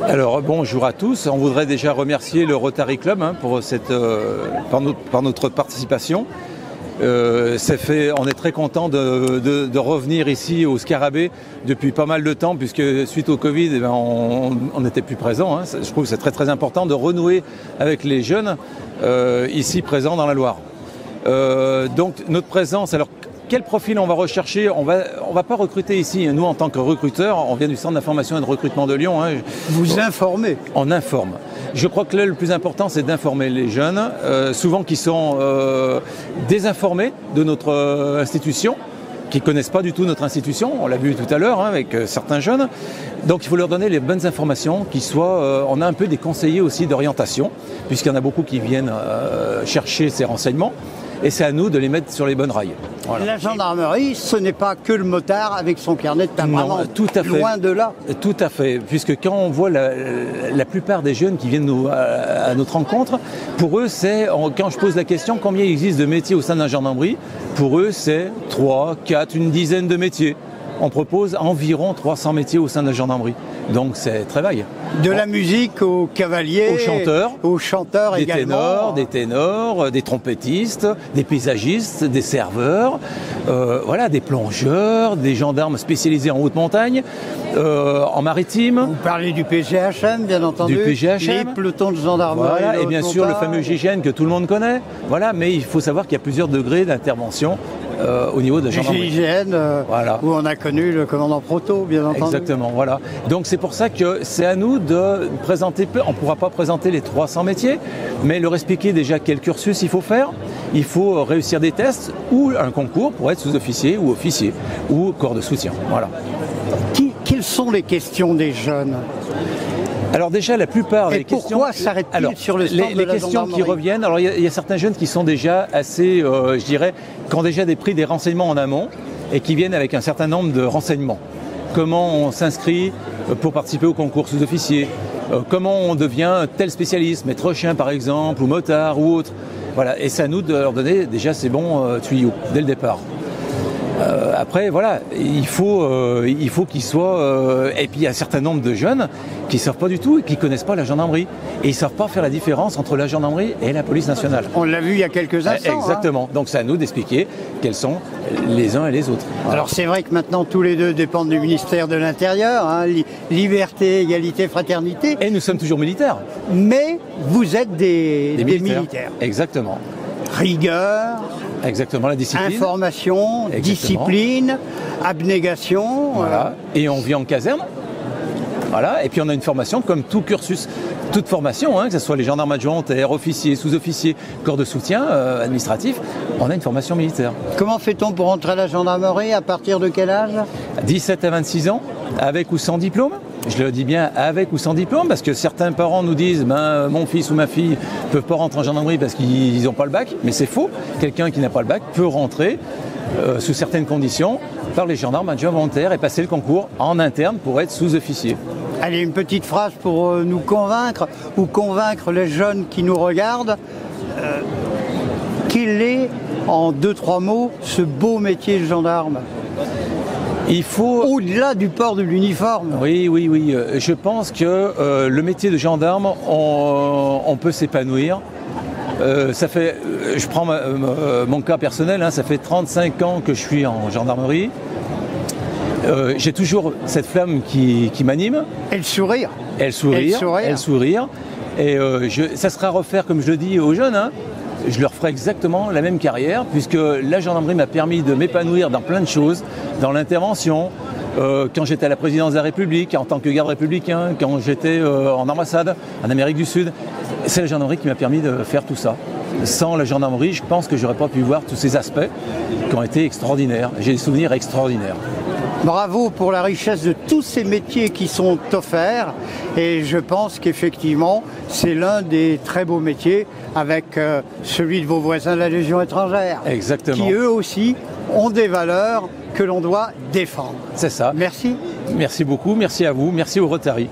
Alors bonjour à tous, on voudrait déjà remercier le Rotary Club pour par notre participation. On est très content de revenir ici au Scarabée depuis pas mal de temps, puisque suite au Covid, on n'était plus présent. Je trouve que c'est très très important de renouer avec les jeunes ici présents dans la Loire. Donc notre présence, alors quel profil on va rechercher? On va pas recruter ici, nous en tant que recruteurs, on vient du centre d'information et de recrutement de Lyon. Vous informez? On informe. Je crois que là, le plus important, c'est d'informer les jeunes, souvent qui sont désinformés de notre institution, qui connaissent pas du tout notre institution. On l'a vu tout à l'heure avec certains jeunes. Donc il faut leur donner les bonnes informations, on a un peu des conseillers aussi d'orientation, puisqu'il y en a beaucoup qui viennent chercher ces renseignements. Et c'est à nous de les mettre sur les bonnes rails. Voilà. La gendarmerie, ce n'est pas que le motard avec son carnet de temperament. Non, tout à fait. Loin de là. Tout à fait. Puisque quand on voit la plupart des jeunes qui viennent à notre rencontre, pour eux, quand je pose la question combien il existe de métiers au sein de la gendarmerie, pour eux, c'est 3, 4, une dizaine de métiers. On propose environ 300 métiers au sein de la gendarmerie. Donc c'est très vague. De la musique aux cavaliers, aux chanteurs également. Des ténors, des trompettistes, des paysagistes, des serveurs, des plongeurs, des gendarmes spécialisés en haute montagne, en maritime. Vous parlez du PGHM, bien entendu. Du PGHM. Les pelotons de gendarmerie. Voilà, et bien sûr le fameux GIGN que tout le monde connaît. Voilà, mais il faut savoir qu'il y a plusieurs degrés d'intervention au niveau de la gendarmerie. GIGN, où on a connu le commandant Proto, bien entendu. Exactement, voilà. Donc c'est pour ça que c'est à nous de présenter, on ne pourra pas présenter les 300 métiers, mais leur expliquer déjà quel cursus il faut faire. Il faut réussir des tests ou un concours pour être sous-officier ou officier ou corps de soutien. Voilà. Quelles sont les questions des jeunes ? Alors déjà, la plupart des questions... Pourquoi s'arrête-t-il sur le stand de la questions gendarmerie qui reviennent, alors il y a certains jeunes qui sont déjà assez, qui ont déjà pris des renseignements en amont et qui viennent avec un certain nombre de renseignements. Comment on s'inscrit pour participer au concours sous-officier, comment on devient tel spécialiste, maître chien par exemple, ou motard ou autre. Voilà, et c'est à nous de leur donner déjà ces bons tuyaux dès le départ. Après, voilà, il faut qu'ils soient... et puis il y a un certain nombre de jeunes qui ne savent pas du tout et qui ne connaissent pas la gendarmerie. Et ils ne savent pas faire la différence entre la gendarmerie et la police nationale. On l'a vu il y a quelques instants. Exactement. Donc c'est à nous d'expliquer quels sont les uns et les autres. Voilà. Alors c'est vrai que maintenant tous les deux dépendent du ministère de l'Intérieur, liberté, égalité, fraternité. Et nous sommes toujours militaires. Mais vous êtes des militaires. Exactement. Rigueur. Exactement, la discipline. Information, discipline, abnégation. Voilà. Et on vit en caserne. Voilà. Et puis on a une formation comme tout cursus, toute formation, que ce soit les gendarmes adjoints, officiers, sous-officiers, corps de soutien administratif, on a une formation militaire. Comment fait-on pour entrer à la gendarmerie? À partir de quel âge? 17 à 26 ans, avec ou sans diplôme. Je le dis bien avec ou sans diplôme, parce que certains parents nous disent mon fils ou ma fille ne peuvent pas rentrer en gendarmerie parce qu'ils n'ont pas le bac, mais c'est faux. Quelqu'un qui n'a pas le bac peut rentrer sous certaines conditions par les gendarmes adjoints volontaires et passer le concours en interne pour être sous-officier. Allez, une petite phrase pour nous convaincre ou convaincre les jeunes qui nous regardent. Quel est, en 2-3 mots, ce beau métier de gendarme ? Il faut... Au-delà du port de l'uniforme. Oui. Je pense que le métier de gendarme, on peut s'épanouir. Je prends mon cas personnel, ça fait 35 ans que je suis en gendarmerie. J'ai toujours cette flamme qui m'anime. Et le sourire. Et le sourire. Et ça sera à refaire, comme je le dis aux jeunes, je leur ferai exactement la même carrière, puisque la gendarmerie m'a permis de m'épanouir dans plein de choses, dans l'intervention, quand j'étais à la présidence de la République, en tant que garde républicain, quand j'étais en ambassade en Amérique du Sud. C'est la gendarmerie qui m'a permis de faire tout ça. Sans la gendarmerie, je pense que je n'aurais pas pu voir tous ces aspects qui ont été extraordinaires. J'ai des souvenirs extraordinaires. Bravo pour la richesse de tous ces métiers qui sont offerts, et je pense qu'effectivement c'est l'un des très beaux métiers avec celui de vos voisins de la Légion étrangère. Exactement. Qui eux aussi ont des valeurs que l'on doit défendre. C'est ça. Merci. Merci beaucoup, merci à vous, merci au Rotary.